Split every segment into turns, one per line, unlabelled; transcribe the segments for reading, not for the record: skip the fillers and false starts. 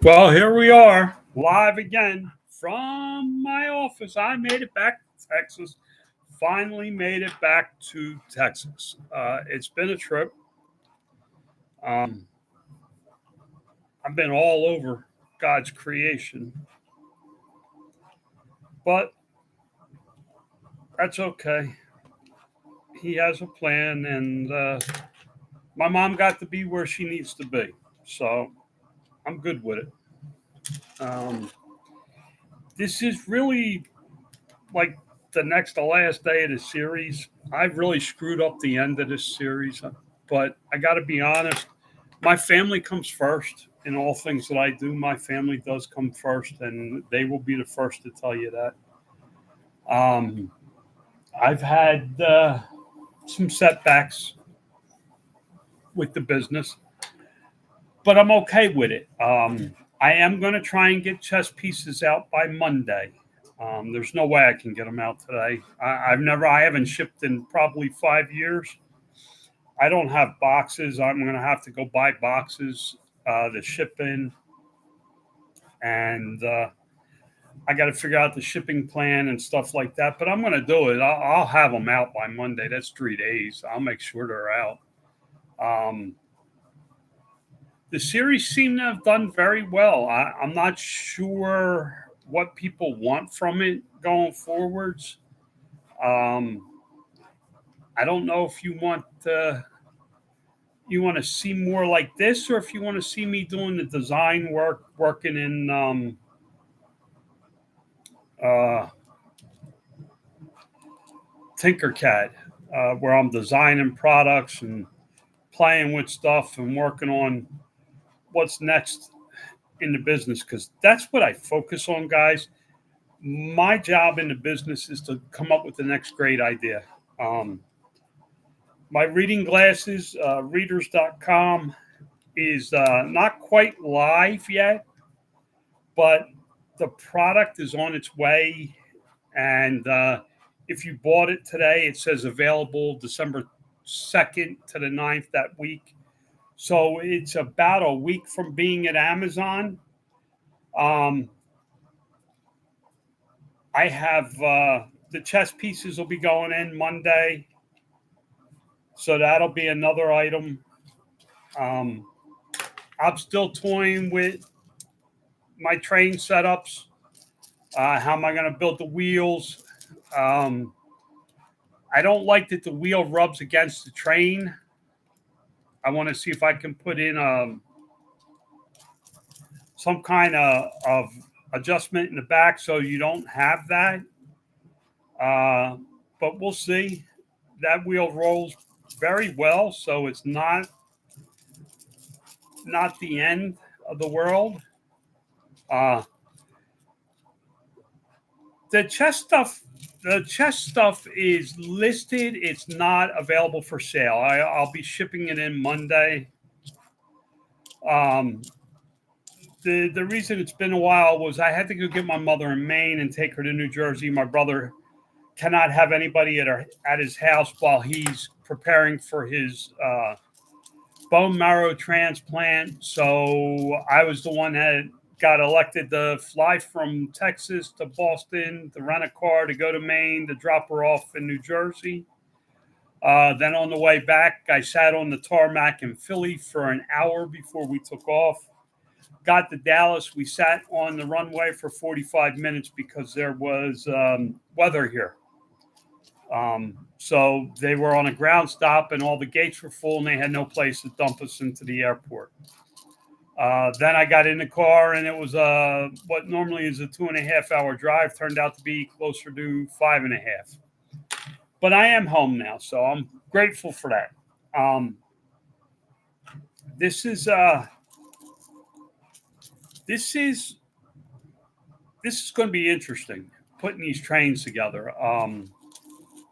Well, here we are, live again from my office. I made it back to Texas. Finally made it back to Texas. It's been a trip. Um, I've been all over God's creation, but that's okay. He has a plan, and my mom got to be where she needs to be. So I'm good with it. Um, this is really like the next to last day of the series. I've really screwed up the end of this series, but I got to be honest. My family comes first in all things that I do. My family does come first, and they will be the first to tell you that. Um, I've had some setbacks with the business, but I'm okay with it. I am going to try and get chess pieces out by Monday. There's no way I can get them out today. I haven't shipped in probably 5 years. I don't have boxes. I'm going to have to go buy boxes to ship in, and I got to figure out the shipping plan and stuff like that. But I'm going to do it. I'll have them out by Monday. That's 3 days. I'll make sure they're out. Um, the series seemed to have done very well. I'm not sure what people want from it going forwards. Um, I don't know if you want to see more like this, or if you want to see me doing the design work, working in uh, Tinkercad, where I'm designing products and playing with stuff and working on what's next in the business, because that's what I focus on, guys. My job in the business is to come up with the next great idea. Um, my reading glasses, readers.com, is not quite live yet, but the product is on its way. And if you bought it today, it says available December 2nd to the 9th that week. So it's about a week from being at Amazon. Um, I have the chess pieces will be going in Monday. So that'll be another item. Um, I'm still toying with my train setups. How am I going to build the wheels? Um, I don't like that the wheel rubs against the train. I want to see if I can put in some kind of adjustment in the back so you don't have that. Uh, but we'll see. That wheel rolls very well, so it's not the end of the world. Uh, the chess stuff, the chess stuff is listed. It's not available for sale. I'll be shipping it in Monday. Um, the reason it's been a while was I had to go get my mother in Maine and take her to New Jersey. My brother cannot have anybody at his house while he's preparing for his bone marrow transplant. So I was the one that got elected to fly from Texas to Boston, to rent a car to go to Maine, to drop her off in New Jersey. Then on the way back, I sat on the tarmac in Philly for an hour before we took off. Got to Dallas. We sat on the runway for 45 minutes because there was weather here. So they were on a ground stop and all the gates were full and they had no place to dump us into the airport. Then I got in the car and it was what normally is a 2.5 hour drive turned out to be closer to 5.5. But I am home now, so I'm grateful for that. Um, this is this is this is going to be interesting putting these trains together.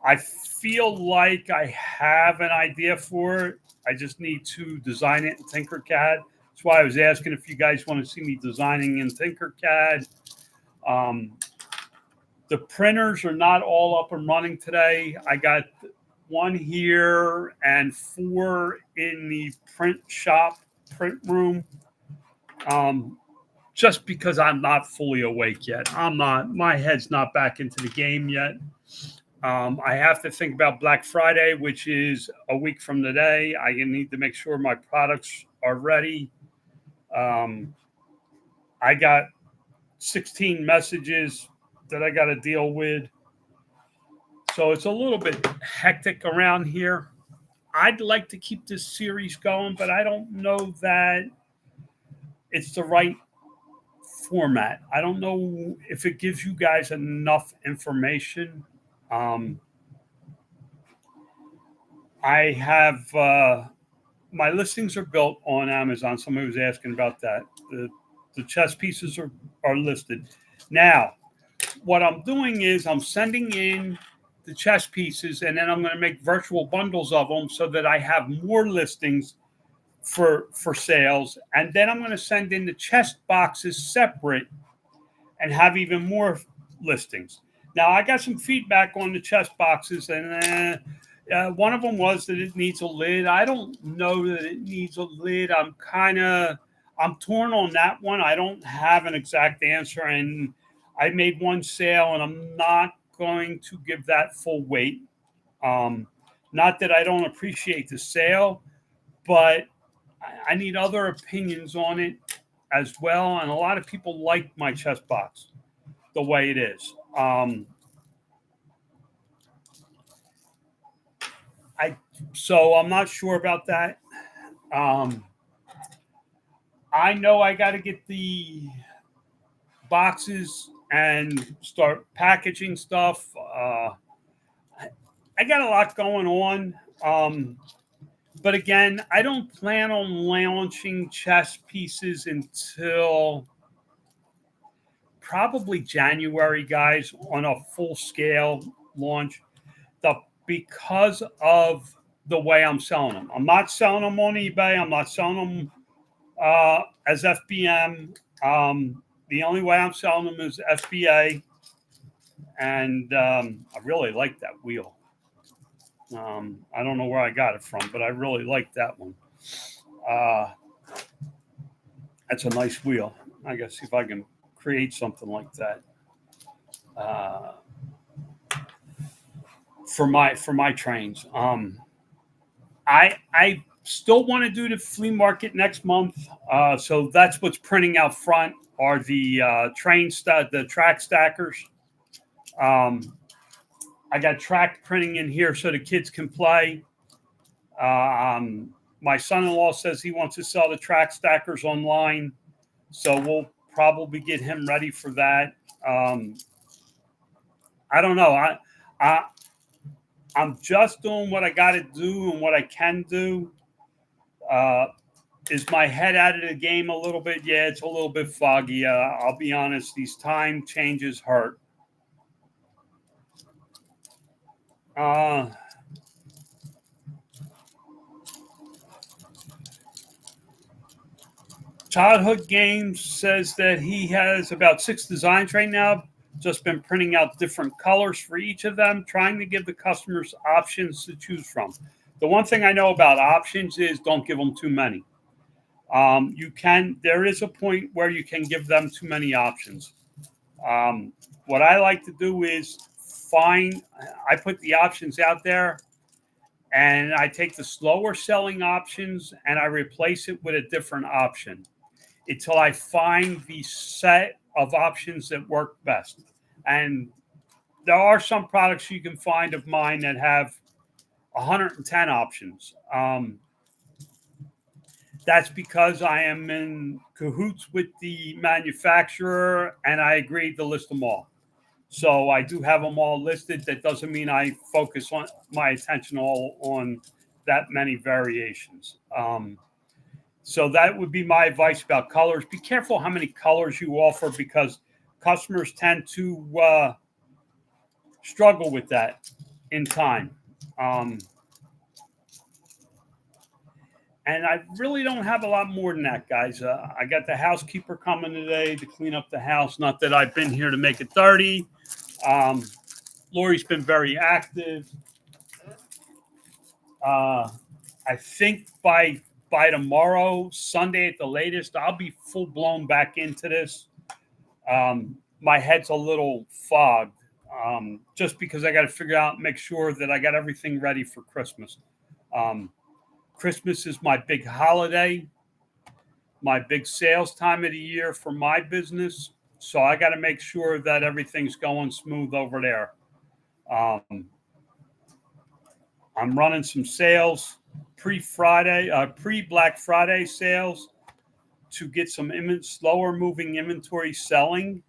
I feel like I have an idea for it. I just need to design it in Tinkercad. That's why I was asking if you guys want to see me designing in Tinkercad. Um, the printers are not all up and running today. I got one here and four in the print shop, print room. Um, just because I'm not fully awake yet. I'm not. My head's not back into the game yet. I have to think about Black Friday, which is a week from today. I need to make sure my products are ready. Um, I got 16 messages that I got to deal with. So it's a little bit hectic around here. I'd like to keep this series going, but I don't know that it's the right format. I don't know if it gives you guys enough information. Um, I have my listings are built on Amazon. Somebody was asking about that. The chess pieces are listed. Now, what I'm doing is I'm sending in the chess pieces, and then I'm going to make virtual bundles of them so that I have more listings for sales. And then I'm going to send in the chess boxes separate and have even more listings. Now, I got some feedback on the chess boxes, and one of them was that it needs a lid. I don't know that it needs a lid. I'm torn on that one. I don't have an exact answer, and I made one sale, and I'm not going to give that full weight. Not that I don't appreciate the sale, but I need other opinions on it as well. And a lot of people like my chess box the way it is. So I'm not sure about that. I know I got to get the boxes and start packaging stuff. I got a lot going on. But again, I don't plan on launching chess pieces until probably January, guys, on a full scale launch. Because of the way I'm selling them. I'm not selling them on eBay. I'm not selling them as FBM. The only way I'm selling them is FBA. And I really like that wheel. I don't know where I got it from, but I really like that one. That's a nice wheel. I gotta see if I can create something like that for my trains. I still want to do the flea market next month. So that's what's printing out front are the the track stackers. I got track printing in here so the kids can play. My son-in-law says he wants to sell the track stackers online, so we'll probably get him ready for that. I don't know. I'm just doing what I got to do and what I can do. Is my head out of the game a little bit? Yeah, it's a little bit foggy. I'll be honest. These time changes hurt. Childhood Games says that he has about 6 designs right now. Just been printing out different colors for each of them, trying to give the customers options to choose from. The one thing I know about options is don't give them too many. There is a point where you can give them too many options. What I like to do is I put the options out there and I take the slower selling options and I replace it with a different option until I find the set of options that work best. And there are some products you can find of mine that have 110 options. That's because I am in cahoots with the manufacturer and I agreed to list them all. So I do have them all listed. That doesn't mean I focus on my attention all on that many variations. So that would be my advice about colors. Be careful how many colors you offer because customers tend to struggle with that in time. And I really don't have a lot more than that, guys. I got the housekeeper coming today to clean up the house. Not that I've been here to make it dirty. Lori's been very active. I think by by tomorrow, Sunday at the latest, I'll be full blown back into this. My head's a little fogged, just because I got to figure out, make sure that I got everything ready for Christmas. Christmas is my big holiday, my big sales time of the year for my business. So I got to make sure that everything's going smooth over there. I'm running some sales pre-Black Friday sales to get some slower moving inventory selling.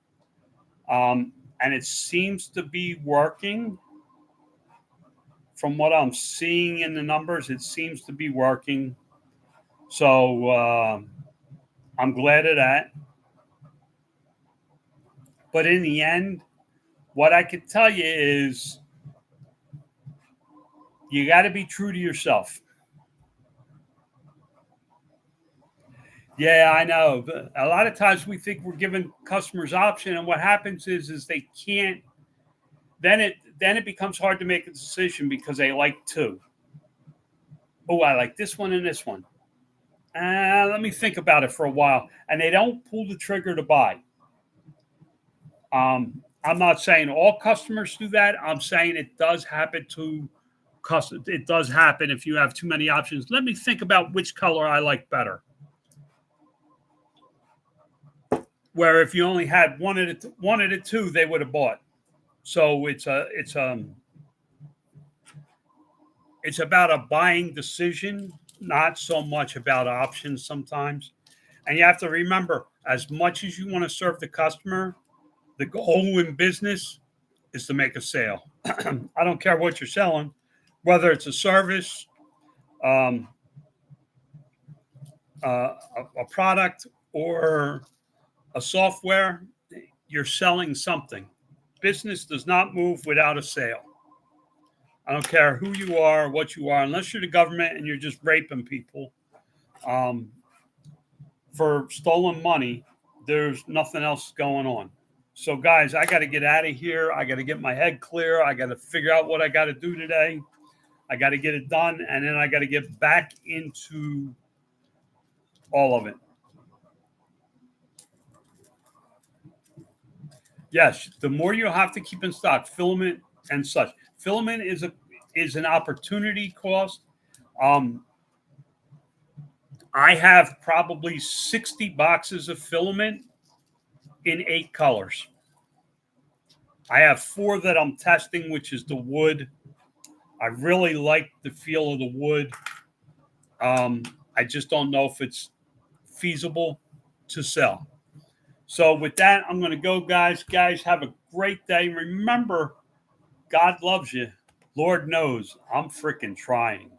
And it seems to be working. From what I'm seeing in the numbers, it seems to be working. So I'm glad of that. But in the end, what I can tell you is you got to be true to yourself. Yeah, I know. A lot of times we think we're giving customers option, and what happens is they can't. Then it becomes hard to make a decision because they like two. Oh, I like this one and this one. Let me think about it for a while, and they don't pull the trigger to buy. I'm not saying all customers do that. I'm saying it does happen to customers. It does happen if you have too many options. Let me think about which color I like better. Where if you only had one of the two, they would have bought. So it's about a buying decision, not so much about options sometimes. And you have to remember, as much as you want to serve the customer, the goal in business is to make a sale. I don't care what you're selling, whether it's a service, a product, or a software, you're selling something. Business does not move without a sale. I don't care who you are, what you are, unless you're the government and you're just raping people for stolen money. There's nothing else going on. So, guys, I got to get out of here. I got to get my head clear. I got to figure out what I got to do today. I got to get it done, and then I got to get back into all of it. Yes, the more you have to keep in stock, filament and such. Filament is an opportunity cost. I have probably 60 boxes of filament in 8 colors. I have 4 that I'm testing, which is the wood. I really like the feel of the wood. I just don't know if it's feasible to sell. So with that, I'm going to go, guys. Guys, have a great day. Remember, God loves you. Lord knows I'm freaking trying.